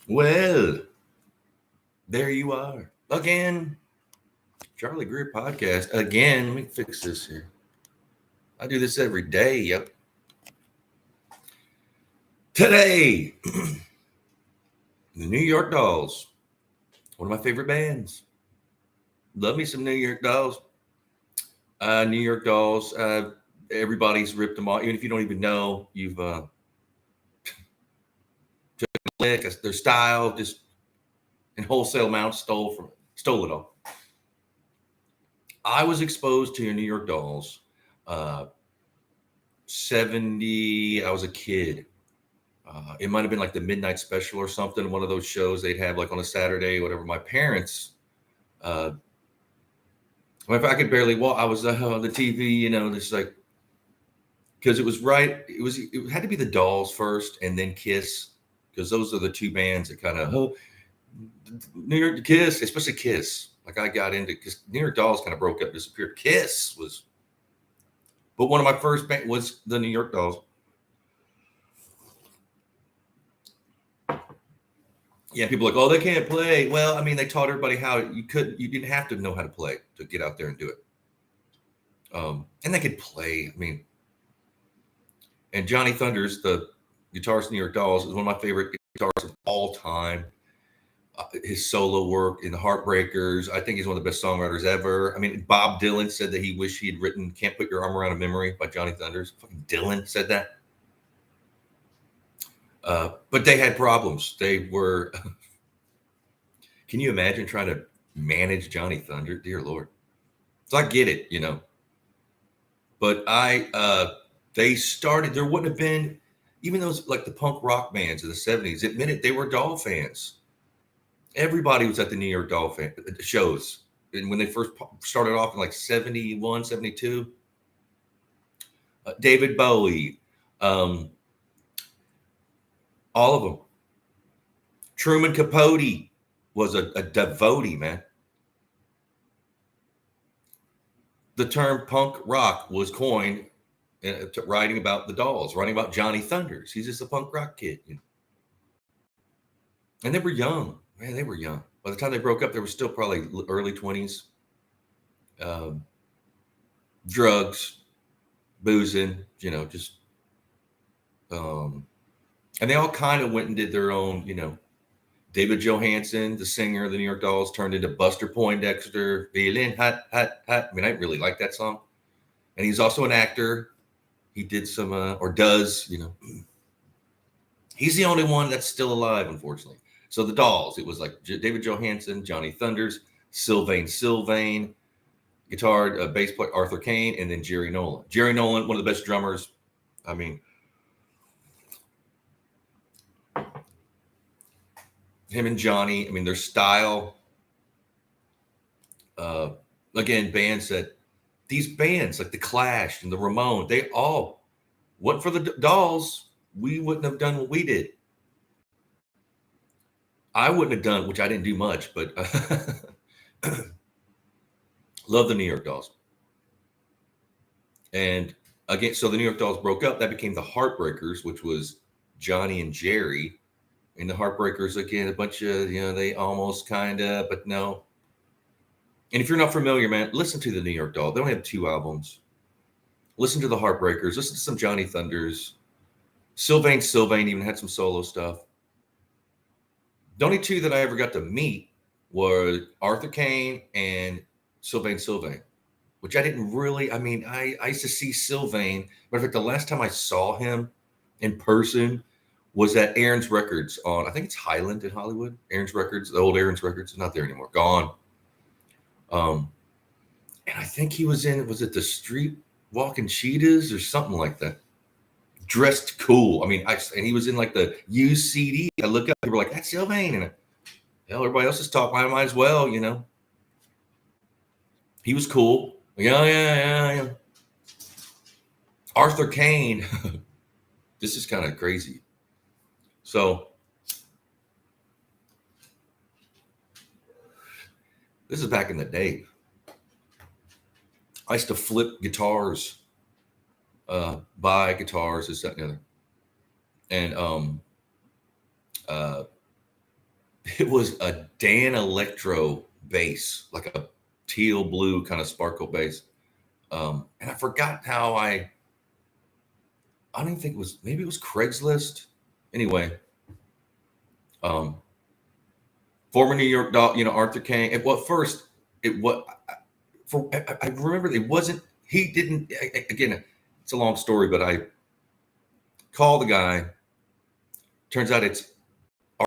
Well, there you are again. Charlie Greer podcast again. Let me fix this here. I do this every day. Yep. Today, the New York Dolls, one of my favorite bands. Love me some New York Dolls. New York Dolls. Everybody's ripped them off. Even if you don't even know, you've their style just in wholesale amounts stole it all. I was exposed to New York Dolls. Uh, 70. I was a kid. It might have been like the midnight special or something. One of those shows they'd have like on a Saturday, whatever. My parents, uh, if I could barely walk, I was on the TV, just like because it was right. It had to be the Dolls first, and then Kiss, because those are the two bands that kind of New York Kiss, especially Kiss. Like I got into because New York Dolls kind of broke up, disappeared. Kiss was, but one of my first band was the New York Dolls. Yeah, people are like, oh, they can't play. Well, I mean, they taught everybody how you didn't have to know how to play to get out there and do it. And they could play. I mean, and Johnny Thunders, the guitarist in New York Dolls, is one of my favorite guitarists of all time. His solo work in the Heartbreakers, I think he's one of the best songwriters ever. I mean, Bob Dylan said that he wished he had written "Can't Put Your Arm Around a Memory" by Johnny Thunders. Fucking Dylan said that. But they had problems. They were. Can you imagine trying to manage Johnny Thunder? Dear Lord. So I get it, But they started. There wouldn't have been even those like the punk rock bands of the '70s. Admitted they were Doll fans. Everybody was at the New York Doll shows. And when they first started off in like 71, 72, David Bowie, um, all of them. Truman Capote was a devotee, man. The term punk rock was coined writing about the Dolls, writing about Johnny Thunders. He's just a punk rock kid. And they were young. Man, they were young. By the time they broke up, they were still probably early 20s. Um, drugs, boozing, just. And they all kind of went and did their own, David Johansen, the singer of the New York Dolls, turned into Buster Poindexter, feeling hot, hot, hot. I mean, I really like that song. And he's also an actor. He did some, or does, He's the only one that's still alive, unfortunately. So the Dolls, it was like David Johansen, Johnny Thunders, Sylvain, guitar, bass player Arthur Kane, and then Jerry Nolan. Jerry Nolan, one of the best drummers. I mean, him and Johnny, I mean, their style. Uh, Again, bands that these bands like the Clash and the Ramones, they all went for the Dolls. We wouldn't have done what we did. I wouldn't have done, which I didn't do much, but love the New York Dolls. And again, so the New York Dolls broke up. That became the Heartbreakers, which was Johnny and Jerry. And the Heartbreakers, again, a bunch of, they almost kind of, but no. And if you're not familiar, man, listen to the New York Dolls. They only have 2 albums. Listen to the Heartbreakers. Listen to some Johnny Thunders. Sylvain even had some solo stuff. The only 2 that I ever got to meet were Arthur Kane and Sylvain, which I didn't really. I mean, I used to see Sylvain, but in fact, the last time I saw him in person was at Aaron's Records on, I think it's Highland in Hollywood. Aaron's Records, the old Aaron's Records, not there anymore, gone. And I think he was it the Street Walking Cheetahs or something like that? Dressed cool. I mean, and he was in like the used CD. I look up, people were like, that's Sylvain. And hell, everybody else is talking. I might as well, He was cool. Yeah. Arthur Kane. This is kind of crazy. So this is back in the day. I used to flip guitars, buy guitars, this, that, and the other. And It was a Dan Electro bass, like a teal blue kind of sparkle bass. And I forgot how I don't even think it was, maybe it was Craigslist. Anyway, um, former New York Doll, Arthur Kane. Well, first, it was, I remember it wasn't, he didn't, again, it's a long story, but I called the guy. Turns out it's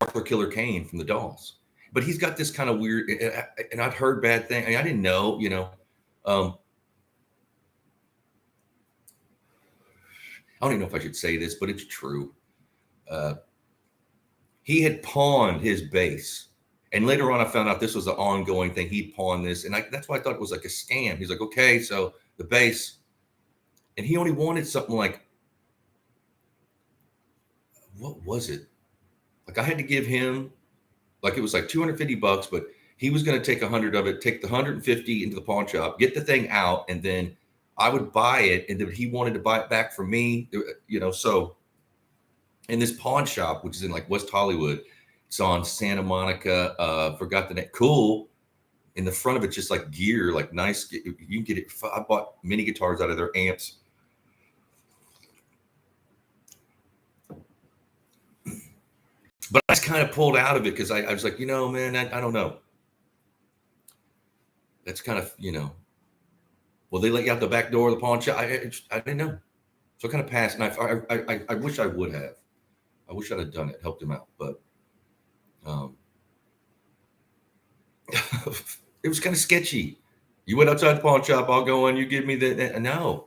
Arthur Killer Kane from the Dolls. But he's got this kind of weird, and I'd heard bad things. I mean, I didn't know, I don't even know if I should say this, but it's true. He had pawned his bass. And later on, I found out this was an ongoing thing. He pawned this. And that's why I thought it was like a scam. He's like, okay, so the bass. And he only wanted something like, what was it? Like I had to give him, like it was like $250, but he was going to take 100 of it, take the 150 into the pawn shop, get the thing out, and then I would buy it. And then he wanted to buy it back from me, so in this pawn shop, which is in like West Hollywood, it's on Santa Monica, forgot the name, cool. In the front of it, just like gear, like nice, you can get it. I bought mini guitars out of their amps. But I just kind of pulled out of it because I was like, man, I don't know. That's kind of, will they let you out the back door of the pawn shop? I didn't know. So I kind of passed. And I wish I would have. I wish I'd have done it, helped him out. But it was kind of sketchy. You went outside the pawn shop, I'll go in, you give me the no.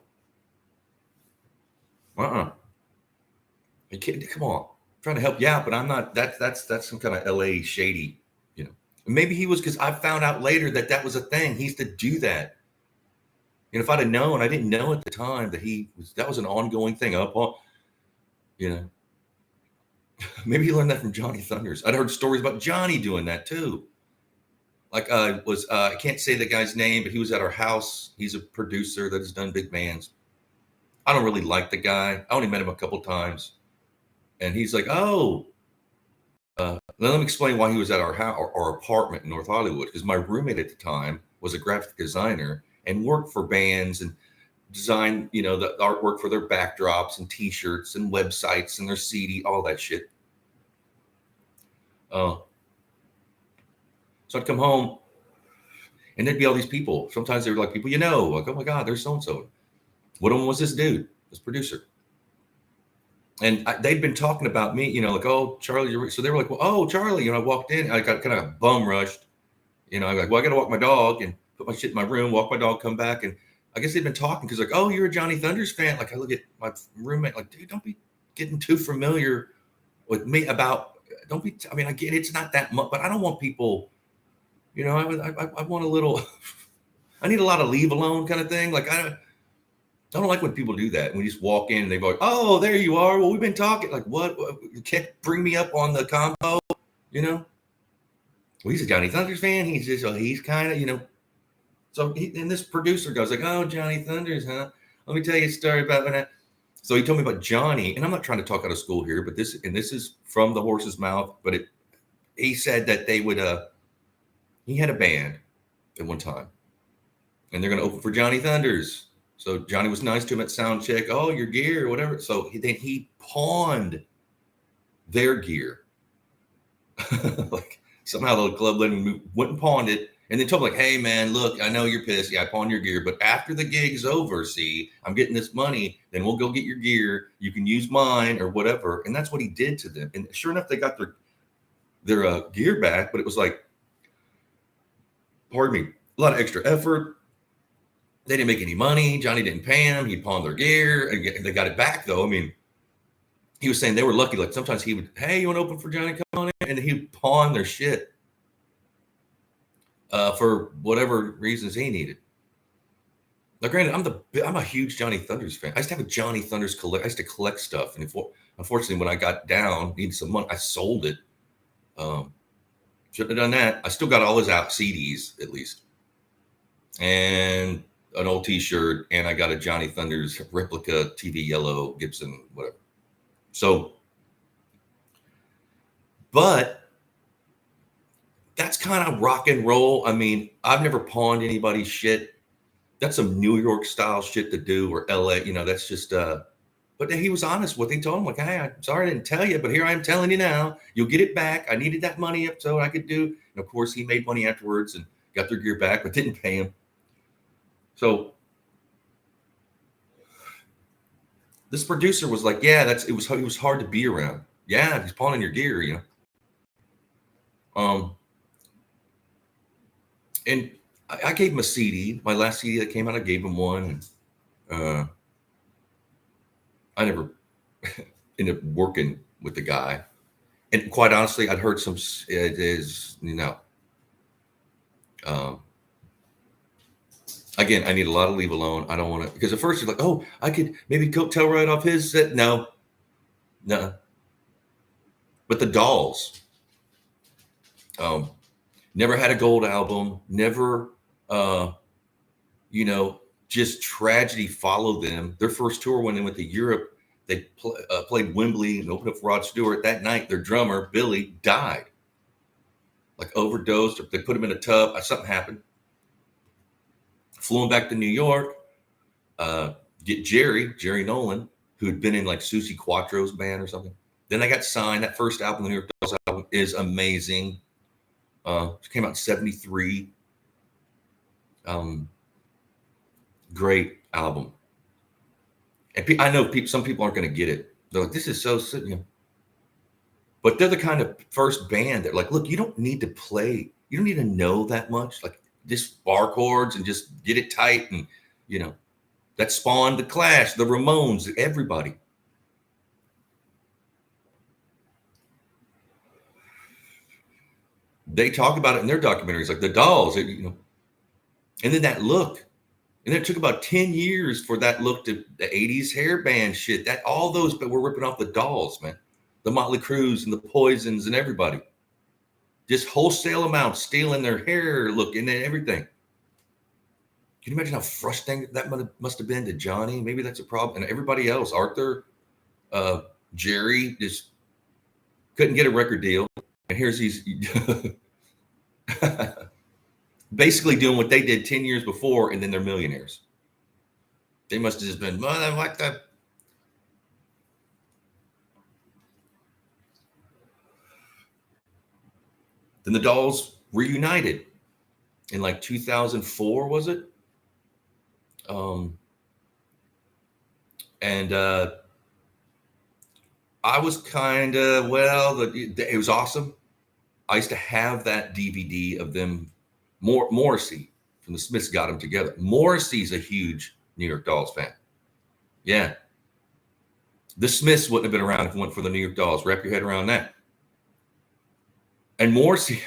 You can't, come on. I'm trying to help you out, but I'm not. That's some kind of LA shady, Maybe he was, because I found out later that was a thing. He used to do that. If I'd have known, I didn't know at the time that was an ongoing thing. Maybe he learned that from Johnny Thunders. I'd heard stories about Johnny doing that too. Like I can't say the guy's name, but he was at our house. He's a producer that has done big bands. I don't really like the guy. I only met him a couple times. And he's like, let me explain why he was at our house, our apartment in North Hollywood. Because my roommate at the time was a graphic designer and worked for bands and designed, the artwork for their backdrops and T-shirts and websites and their CD, all that shit. So I'd come home and there'd be all these people. Sometimes they were like people, like, oh my God, there's so-and-so. One of them was this dude, this producer. And they'd been talking about me, like, oh, Charlie. So they were like, well, oh, Charlie. I walked in, I got kind of bum rushed. I'm like, well, I got to walk my dog and put my shit in my room, walk my dog, come back. And I guess they'd been talking because like, oh, you're a Johnny Thunders fan. Like I look at my roommate, like, dude, don't be getting too familiar with me I get it's not that much, but I don't want people, I want a little, I need a lot of leave alone kind of thing. Like I don't like when people do that. When you just walk in and they go, oh, there you are. Well, we've been talking. Like, what? You can't bring me up on the combo, Well, he's a Johnny Thunders fan. He's kind of, So and this producer goes like, oh, Johnny Thunders, huh? Let me tell you a story about that. So he told me about Johnny, and I'm not trying to talk out of school here, but this is from the horse's mouth. But he said that they would, he had a band at one time, and they're going to open for Johnny Thunders. So Johnny was nice to him at sound check. Oh, your gear or whatever. So he pawned their gear. Like somehow the club let him went and pawned it. And then told him like, hey man, look, I know you're pissed. Yeah, I pawned your gear, but after the gig's over, see, I'm getting this money. Then we'll go get your gear. You can use mine or whatever. And that's what he did to them. And sure enough, they got their gear back, but it was like, pardon me, a lot of extra effort. They didn't make any money. Johnny didn't pay him. He pawned their gear. And they got it back, though. I mean, he was saying they were lucky. Like sometimes he would, hey, you want to open for Johnny? Come on in. And he'd pawn their shit for whatever reasons he needed. Now, granted, I'm a huge Johnny Thunders fan. I used to have a Johnny Thunders collect. I used to collect stuff. And unfortunately, when I got down, needed some money, I sold it. Shouldn't have done that. I still got all his out CDs, at least. And an old T-shirt, and I got a Johnny Thunders replica TV yellow Gibson, whatever. So, but that's kind of rock and roll. I mean, I've never pawned anybody's shit. That's some New York style shit to do, or LA, that's just but he was honest with what he told him, like, hey, I'm sorry I didn't tell you, but here I am telling you now. You'll get it back. I needed that money up so I could do. And of course, he made money afterwards and got their gear back, but didn't pay him. So this producer was like, yeah, it was hard to be around. Yeah, he's pawning your gear, And I gave him a CD, my last CD that came out. I gave him one. And, I never ended up working with the guy. And quite honestly, I'd heard it is, again, I need a lot of leave alone. I don't want to, because at first you're like, oh, I could maybe tell right off his set. No. But the Dolls, never had a gold album, never, just tragedy followed them. Their first tour when they went to Europe, they played Wembley and opened up for Rod Stewart. That night, their drummer, Billy, died. Like overdosed, or they put him in a tub. Something happened. Flew him back to New York. Get Jerry Nolan, who had been in like Susie Quattro's band or something. Then they got signed. That first album, the New York Dolls album, is amazing. It came out in 1973. Great album. And I know some people aren't going to get it. They're like, this is so, but they're the kind of first band that like, look, you don't need to play. You don't need to know that much. Like just bar chords and just get it tight. And, that spawned the Clash, the Ramones, everybody. They talk about it in their documentaries, like the Dolls, and then that look. And then it took about 10 years for that look to the 80s hair band shit. That all those, but we're ripping off the Dolls, man. The Motley Crues and the Poisons and everybody. Just wholesale amounts stealing their hair look and everything. Can you imagine how frustrating that must have been to Johnny? Maybe that's a problem. And everybody else, Arthur, Jerry, just couldn't get a record deal. And here's these basically doing what they did 10 years before, and then they're millionaires. They must have just been, well, I like that. Then the Dolls reunited in like 2004, was it? And I was kind of, it was awesome. I used to have that DVD of them. Morrissey from the Smiths got them together. Morrissey's a huge New York Dolls fan. Yeah. The Smiths wouldn't have been around if it weren't for the New York Dolls. Wrap your head around that. And Morrissey,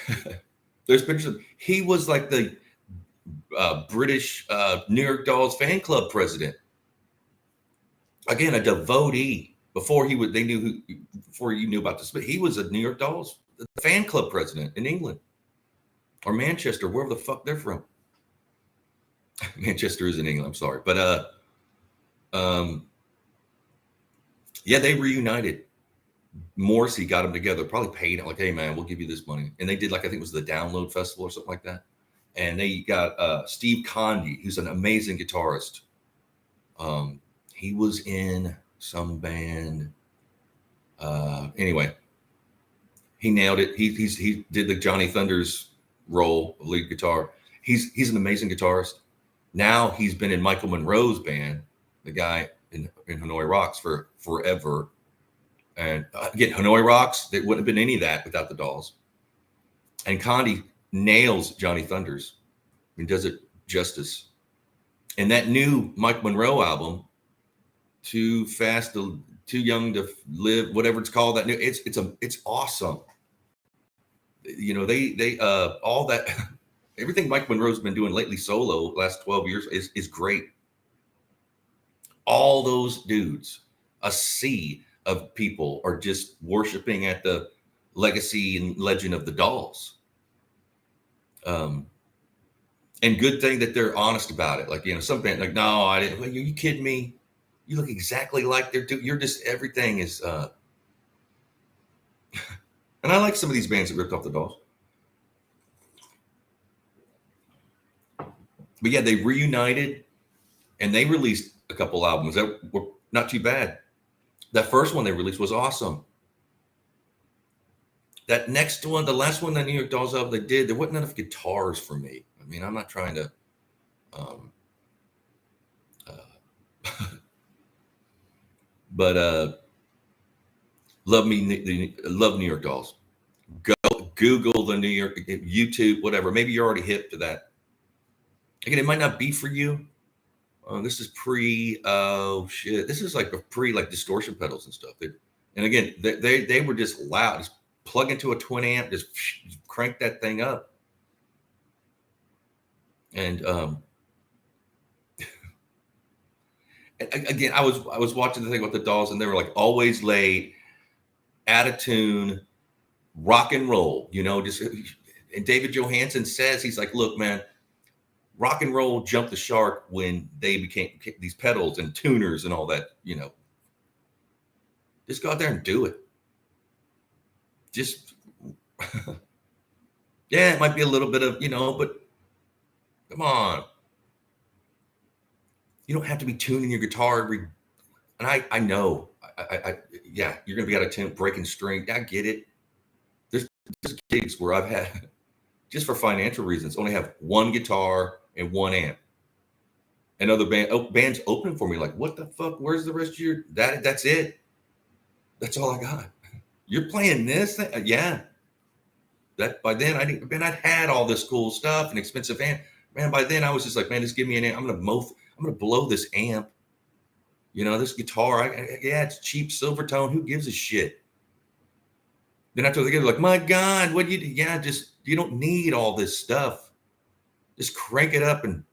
there's pictures of, he was like the British New York Dolls fan club president. Again, a devotee. Before you knew about the Smiths, he was a New York Dolls fan club president in England. Or Manchester, wherever the fuck they're from. Manchester is in England, I'm sorry. But they reunited. Morrissey got them together, probably paid it, like, hey man, we'll give you this money. And they did, like, I think it was the Download Festival or something like that. And they got Steve Conde, who's an amazing guitarist. He was in some band. Anyway, he nailed it. He did the Johnny Thunders role of lead guitar. He's an amazing guitarist. Now he's been in Michael Monroe's band, the guy in Hanoi Rocks, for forever. And again, Hanoi Rocks, there wouldn't have been any of that without the Dolls. And Conde nails Johnny Thunders. He does it justice. And that new Mike Monroe album, Too Young to Live, whatever it's called, that new, it's awesome. They all that, everything Mike Monroe's been doing lately solo last 12 years is great. All those dudes, a sea of people, are just worshiping at the legacy and legend of the Dolls. And good thing that they're honest about it. Like, some band like, no, I didn't. Are you kidding me? You look exactly like they're doing. You're just, everything is. And I like some of these bands that ripped off the Dolls. But yeah, they reunited and they released a couple albums that were not too bad. That first one they released was awesome. That next one, the last one, that New York Dolls album they did, there wasn't enough guitars for me. I mean, I'm not trying to, but love New York Dolls. Go Google the New York, YouTube, whatever. Maybe you're already hip to that. Again, it might not be for you. This is pre. Oh shit! This is like a pre like distortion pedals and stuff. And again, they were just loud. Just plug into a twin amp, just crank that thing up. And again, I was watching the thing about the Dolls, and they were like always late, out of tune, rock and roll. You know, just and David Johansen says he's like, look, man. Rock and roll jumped the shark when they became these pedals and tuners and all that, you know. Just go out there and do it. Just, yeah, it might be a little bit of, you know, but come on. You don't have to be tuning your guitar every, and I know, yeah, you're going to be out of tune, breaking string. I get it. There's gigs where I've had, just for financial reasons, only have one guitar and one amp. And other bands open for me like, what the fuck? Where's the rest of your that's it. That's all I got. You're playing this thing? Yeah. That by then I'd had all this cool stuff and expensive amp. Man, by then I was just like, man, just give me an amp. I'm gonna blow this amp. You know, this guitar, yeah, it's cheap Silvertone. Who gives a shit? Then after they get like, my God, what do you do? Yeah, just you don't need all this stuff. Just crank it up and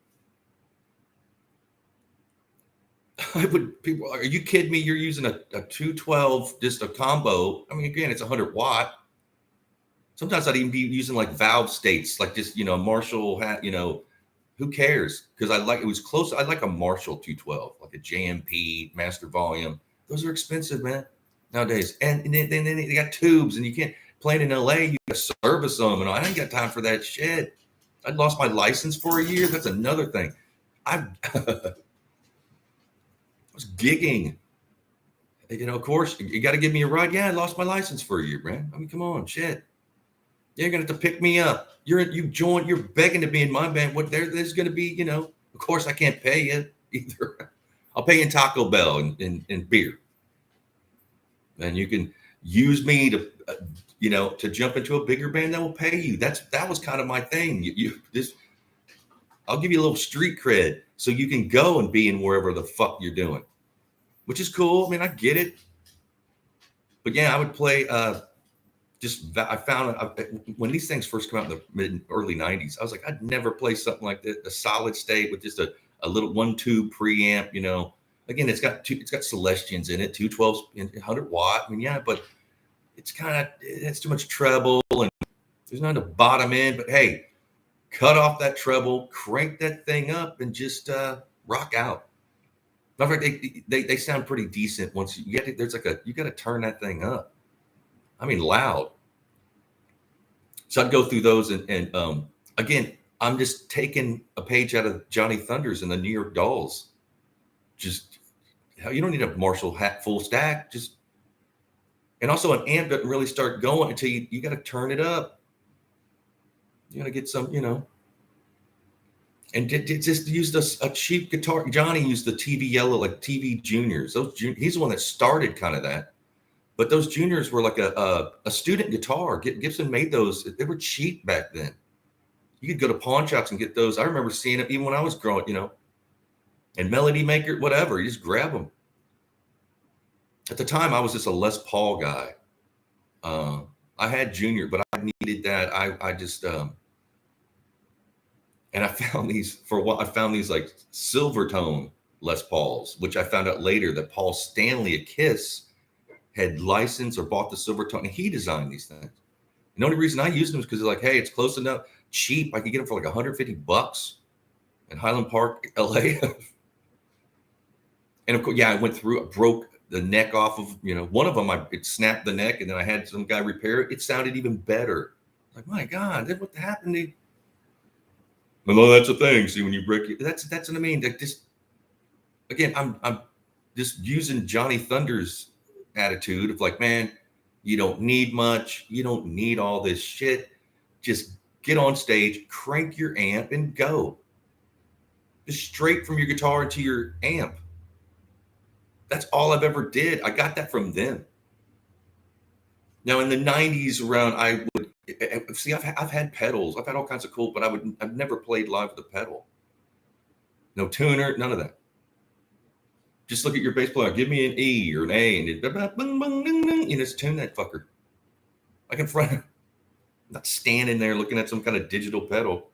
people, are you kidding me? You're using a 212, just a combo. I mean, again, it's 100 watt. Sometimes I'd even be using like valve states, like just, you know, Marshall hat, you know, who cares? Because it was close. I like a Marshall 212, like a JMP master volume. Those are expensive, man, nowadays. And then they got tubes and you can't play in LA. You got to service them. And I ain't got time for that shit. I lost my license for a year. That's another thing. I was gigging. You know, of course, you got to give me a ride. Yeah, I lost my license for a year, man. I mean, come on, shit. You're gonna have to pick me up. You're begging to be in my band. What there's gonna be, you know. Of course, I can't pay you either. I'll pay you in Taco Bell and beer, and you can use me to. You know, to jump into a bigger band that will pay you. That was kind of my thing. I'll give you a little street cred so you can go and be in wherever the fuck you're doing, which is cool. I mean, I get it. But yeah, I would play. I found when these things first come out in the early '90s, I was like, I'd never play something like this, a solid state with just a little 1-tube preamp. You know, again, it's got Celestians in it, 212s, 100 watt. I mean, yeah, but it has too much treble and there's not a bottom end, but hey, cut off that treble, crank that thing up and just rock out. Matter of fact, they sound pretty decent once you get it. You got to turn that thing up. I mean, loud. So I'd go through those and again, I'm just taking a page out of Johnny Thunders and the New York Dolls. Just, you don't need a Marshall hat full stack. Just, and also an amp doesn't really start going until you got to turn it up. You got to get some, you know, and just used a cheap guitar. Johnny used the TV Yellow, like TV Juniors. He's the one that started kind of that. But those Juniors were like a student guitar. Gibson made those. They were cheap back then. You could go to pawn shops and get those. I remember seeing it even when I was growing, you know, and Melody Maker, whatever. You just grab them. At the time, I was just a Les Paul guy. I had Junior, but I needed that. I just, and I found these for a while. I found these like Silvertone Les Pauls, which I found out later that Paul Stanley at Kiss had licensed or bought the Silvertone, and he designed these things. And the only reason I used them is because they're like, hey, it's close enough, cheap. I could get them for like $150 in Highland Park, LA. And of course, yeah, I broke the neck off of, you know, one of them, it snapped the neck, and then I had some guy repair it. It sounded even better. Like, my God, what happened to Well, that's a thing. See, when you break it, that's what I mean. Like just again, I'm just using Johnny Thunder's attitude of like, man, you don't need much, you don't need all this shit. Just get on stage, crank your amp, and go. Just straight from your guitar into your amp. That's all I've ever did. I got that from them. Now in the '90s, around I would see. I've had pedals. I've had all kinds of cool, but I've never played live with a pedal. No tuner, none of that. Just look at your bass player. Give me an E or an A, and you just tune that fucker. Like in front, not standing there looking at some kind of digital pedal.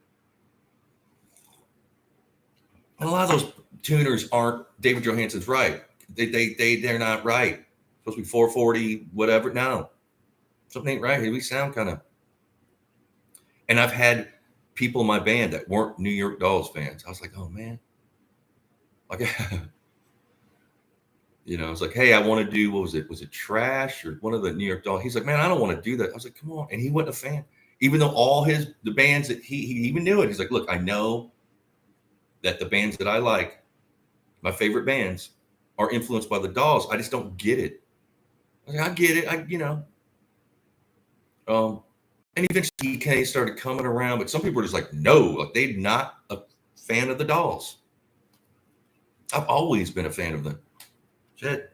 And a lot of those tuners aren't. David Johansen's right. They're not right. Supposed to be 440, whatever. No, something ain't right here. We sound kind of. And I've had people in my band that weren't New York Dolls fans. I was like, oh man, like, you know, it's like, hey, I want to do, what was it? Was it Trash or one of the New York Dolls? He's like, man, I don't want to do that. I was like, come on. And he wasn't a fan, even though all the bands that he even knew it. He's like, look, I know that the bands that I like, my favorite bands, are influenced by the Dolls. I just don't get it. I get it. And eventually he started coming around, but some people were just like, no, like they're not a fan of the Dolls. I've always been a fan of them. Shit.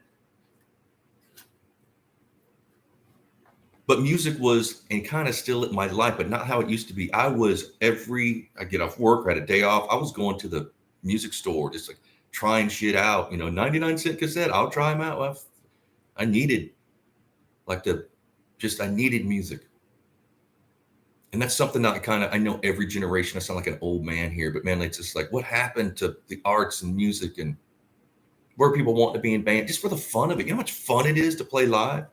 But music was, and kind of still in my life, but not how it used to be. I get off work, I had a day off, I was going to the music store, just like trying shit out, 99-cent cassette, I'll try them out. I needed I needed music. And that's something that I know every generation, I sound like an old man here, but man, it's just like, what happened to the arts and music and where people want to be in band just for the fun of it? You know how much fun it is to play live?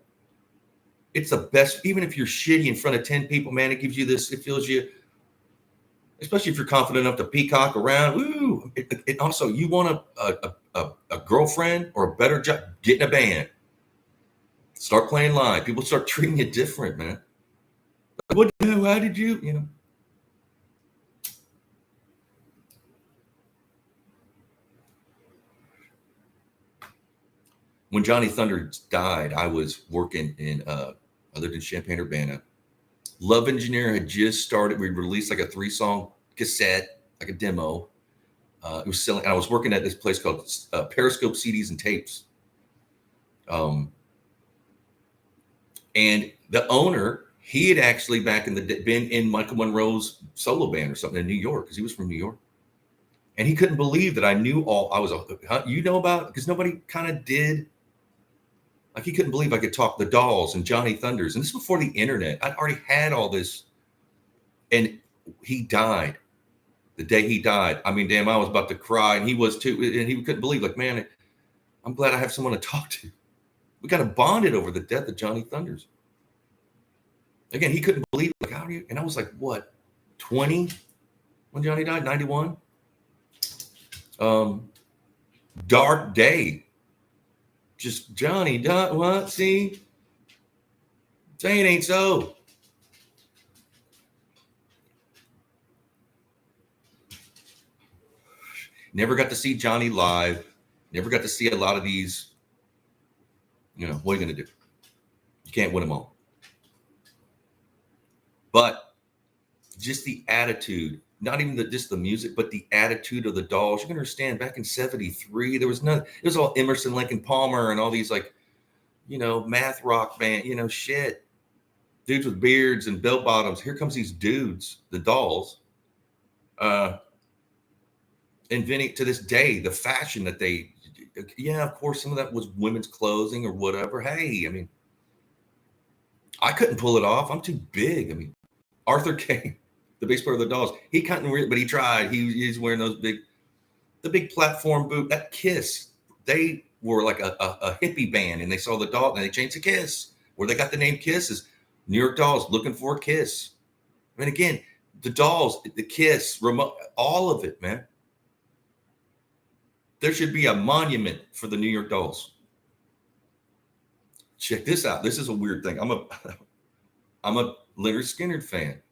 It's the best, even if you're shitty in front of 10 people, man, it gives you this, it feels you, especially if you're confident enough to peacock around. Woo! It also, you want a girlfriend or a better job, get in a band. Start playing live. People start treating you different, man. What the hell? How did you, When Johnny Thunder died, I was working in, I lived in Champaign-Urbana. Love Engineer had just started. We released like a 3-song cassette, like a demo. It was selling. And I was working at this place called Periscope CDs and Tapes. And the owner, he had actually back in the day been in Michael Monroe's solo band or something in New York, because he was from New York. And he couldn't believe that I knew about, because nobody kind of did. Like, he couldn't believe I could talk the Dolls and Johnny Thunders. And this was before the internet. I'd already had all this. And he died. The day he died, I mean, damn, I was about to cry, and he was too. And he couldn't believe, like, man, I'm glad I have someone to talk to. We got bonded over the death of Johnny Thunders. Again, he couldn't believe, like, how do you? And I was like, what, 20 when Johnny died? 91. Dark day. Just Johnny died. What? See, say it ain't so. Never got to see Johnny live. Never got to see a lot of these. What are you going to do? You can't win them all. But just the attitude, not even just the music, but the attitude of the Dolls. You can understand, back in '73, there was none. It was all Emerson, Lake and Palmer, and all these math rock band, shit. Dudes with beards and bell bottoms. Here comes these dudes, the Dolls. Inventing to this day the fashion that they, of course, some of that was women's clothing or whatever. Hey, I mean, I couldn't pull it off. I'm too big. I mean, Arthur Kane, the bass player of the Dolls, he couldn't, but he tried. He's wearing the big platform boot. That Kiss, they were like a hippie band, and they saw the Dolls, and they changed to Kiss. Where they got the name Kiss is New York Dolls looking for a Kiss. I mean, again, the Dolls, the Kiss, remote, all of it, man. There should be a monument for the New York Dolls. Check this out. This is a weird thing. I'm a Leonard Skinner fan.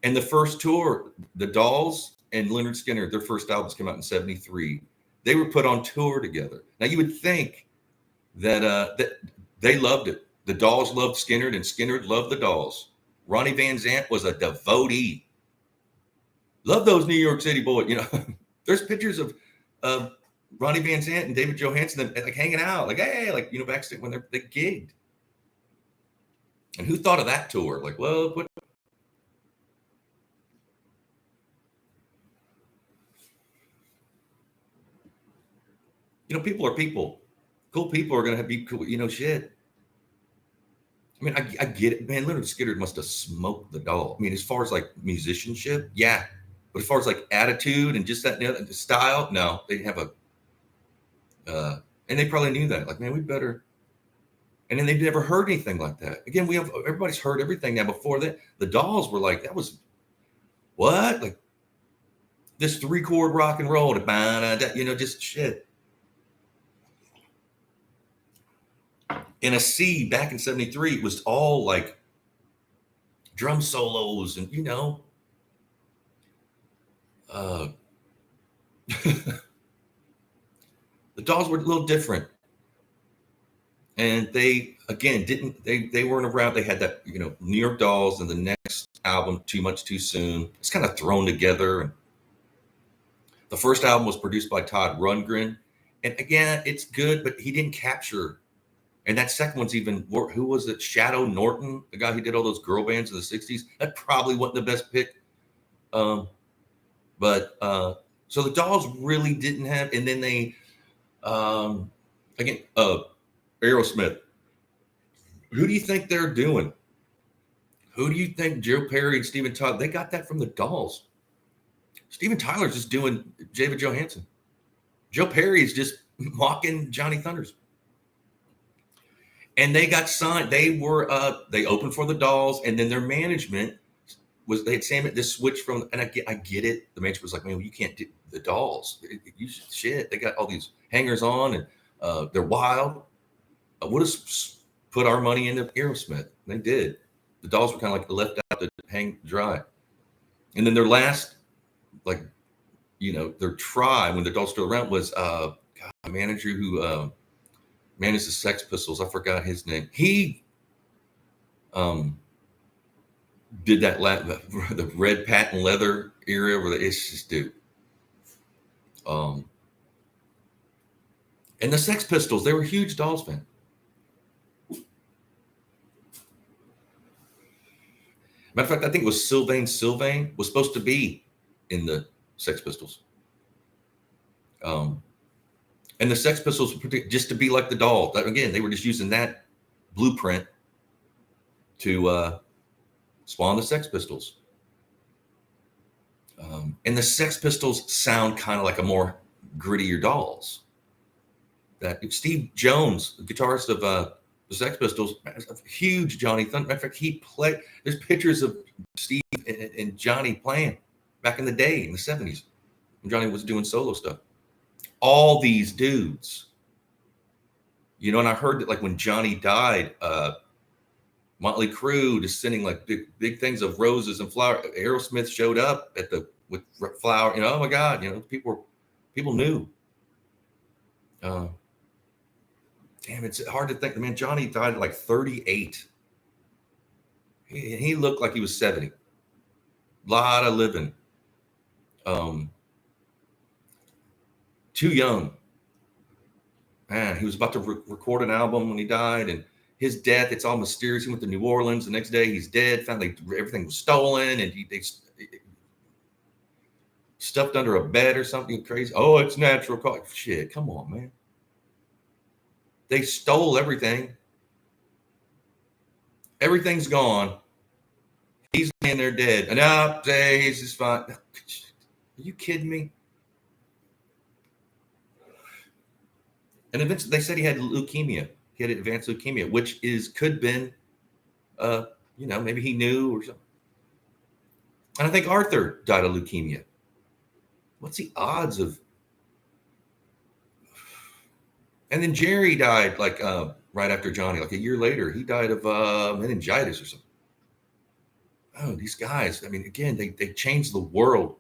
And the first tour, the Dolls and Leonard Skinner, their first albums came out in '73. They were put on tour together. Now you would think that they loved it. The Dolls loved Skinner, and Skinner loved the Dolls. Ronnie Van Zant was a devotee. Love those New York City boys. There's pictures of Ronnie Van Zant and David Johansen like hanging out, like hey, like backstage when they gigged. And who thought of that tour? Like, well, people are people. Cool people are gonna be cool. Shit. I mean, I get it, man. Leonard Skinner must have smoked the doll. I mean, as far as like musicianship, yeah, but as far as like attitude and just that the style, no, they have and they probably knew that. Like, man, we better. And then they've never heard anything like that. Again, everybody's heard everything now. Before that, the Dolls were like, that was what? Like this 3-chord rock and roll, just shit. In a C back in '73, it was all like drum solos and the Dolls were a little different. And they again they weren't around. They had that New York Dolls and the next album Too Much Too Soon. It's kind of thrown together. And the first album was produced by Todd Rundgren, and again it's good, but he didn't capture. And that second one's even who was it? Shadow Norton, the guy who did all those girl bands in the '60s. That probably wasn't the best pick. So the Dolls really didn't have. And then they Aerosmith. Who do you think they're doing? Who do you think Joe Perry and Steven Tyler? They got that from the Dolls. Steven Tyler's just doing David Johansen. Joe Perry is just mocking Johnny Thunders. And they got signed. They opened for the Dolls, and then their management they had this switch from. And I get it. The management was like, man, you can't do the Dolls. Shit. They got all these hangers on, and they're wild. We'll just put our money into Aerosmith. And they did. The Dolls were kind of like left out to hang dry. And then their last, their try when the Dolls still around was a manager who managed the Sex Pistols. I forgot his name. He did that the red patent leather era where it's just dude. And the Sex Pistols, they were huge Dolls fans. Matter of fact, I think it was Sylvain was supposed to be in the Sex Pistols. And the Sex Pistols just to be like the Dolls. Again, they were just using that blueprint to spawn the Sex Pistols. And the Sex Pistols sound kind of like a more grittier Dolls. That Steve Jones, the guitarist of the Sex Pistols, a huge Johnny Thunder. In fact, he played. There's pictures of Steve and Johnny playing back in the day in the '70s when Johnny was doing solo stuff. All these dudes, and I heard that like when Johnny died, Motley Crue just sending like big things of roses and flowers. Aerosmith showed up with flower. Oh my God, people knew. Damn, it's hard to think. Man, Johnny died at like 38. He looked like he was 70. A lot of living. Too young. Man, he was about to record an album when he died, and his death, it's all mysterious. He went to New Orleans. The next day, he's dead. Found everything was stolen, and they stuffed under a bed or something crazy. Oh, it's natural cause. Shit, come on, man. They stole everything. Everything's gone. He's laying there dead. And he's just fine. Are you kidding me? And eventually they said he had leukemia. He had advanced leukemia, which could been, maybe he knew or something. And I think Arthur died of leukemia. What's the odds of? And then Jerry died right after Johnny, like a year later. He died of meningitis or something. Oh, these guys! I mean, again, they changed the world.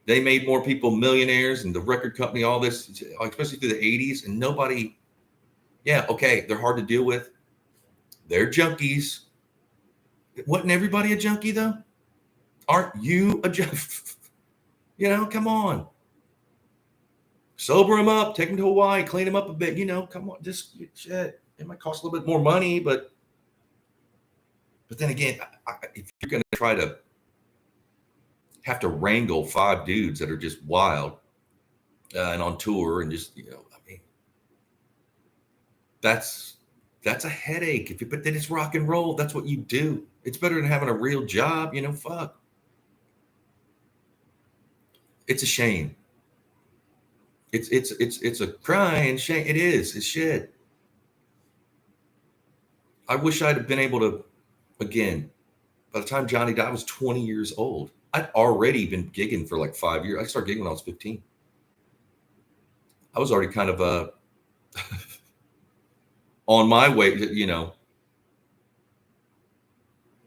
They made more people millionaires and the record company, all this, especially through the 80s. And nobody, yeah, okay, they're hard to deal with. They're junkies. Wasn't everybody a junkie though? Aren't you a junkie? You know, come on. Sober them up, take them to Hawaii, clean them up a bit. You know, come on, just shit. It might cost a little bit more money, but then again, if you're going to try to have to wrangle 5 dudes that are just wild and on tour and just, you know, I mean, that's a headache. But then it's rock and roll. That's what you do. It's better than having a real job. You know, fuck. It's a shame. It's a crying shame. It is. It's shit. I wish I'd have been able to, again, by the time Johnny died, I was 20 years old. I'd already been gigging for like 5 years. I started gigging when I was 15. I was already kind of on my way, you know.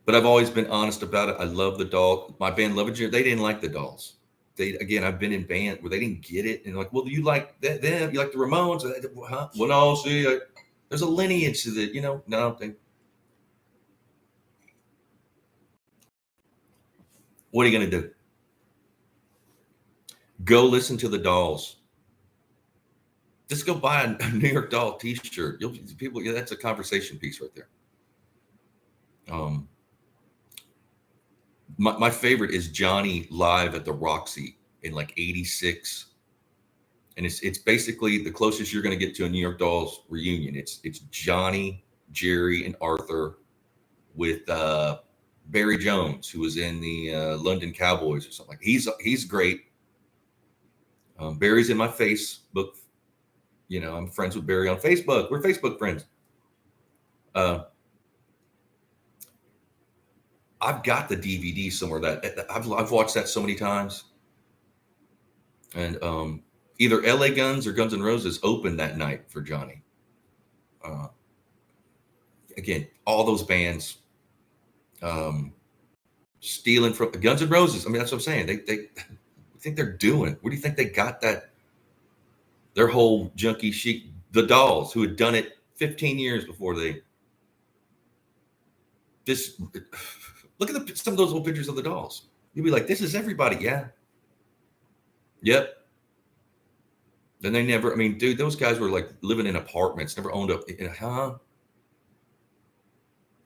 But I've always been honest about it. I love the doll. My band, Love and Junior, they didn't like the Dolls. Again, I've been in band where they didn't get it. And like, well, you like them? You like the Ramones? Huh? Well, no, see, there's a lineage to the, you know, no. What are you going to do? Go listen to the Dolls. Just go buy a New York Doll t-shirt. People, yeah, that's a conversation piece right there. My favorite is Johnny live at the Roxy in like 86. And it's basically the closest you're going to get to a New York Dolls reunion. It's Johnny, Jerry, and Arthur with Barry Jones, who was in the London Cowboys or something. He's great. Barry's in my Facebook. You know, I'm friends with Barry on Facebook. We're Facebook friends. I've got the DVD somewhere that I've watched that so many times. And either LA Guns or Guns N' Roses opened that night for Johnny. Again, all those bands stealing from Guns N' Roses. I mean, that's what I'm saying. They think they're doing. What do you think they got that? Their whole junkie chic, the Dolls, who had done it 15 years before they. Just look at some of those old pictures of the Dolls. You'll be like, this is everybody. Yeah. Yep. Then they never, I mean, dude, those guys were like living in apartments, never owned up, huh?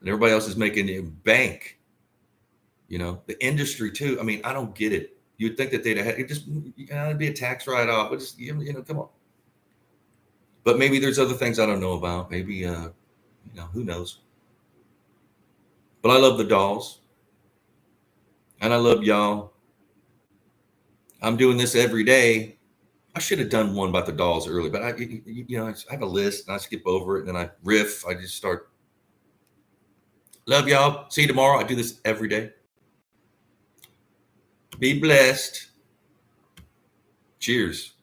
And everybody else is making a bank, you know, the industry too. I mean, I don't get it. You'd think that they'd have had it, just, you know, it'd be a tax write-off. But just, you know, come on. But maybe there's other things I don't know about. Maybe, you know, who knows? But I love the Dolls. And I love y'all. I'm doing this every day. I should have done one about the Dolls early, but you know, I have a list and I skip over it and then I riff. I just start. Love y'all. See you tomorrow. I do this every day. Be blessed. Cheers.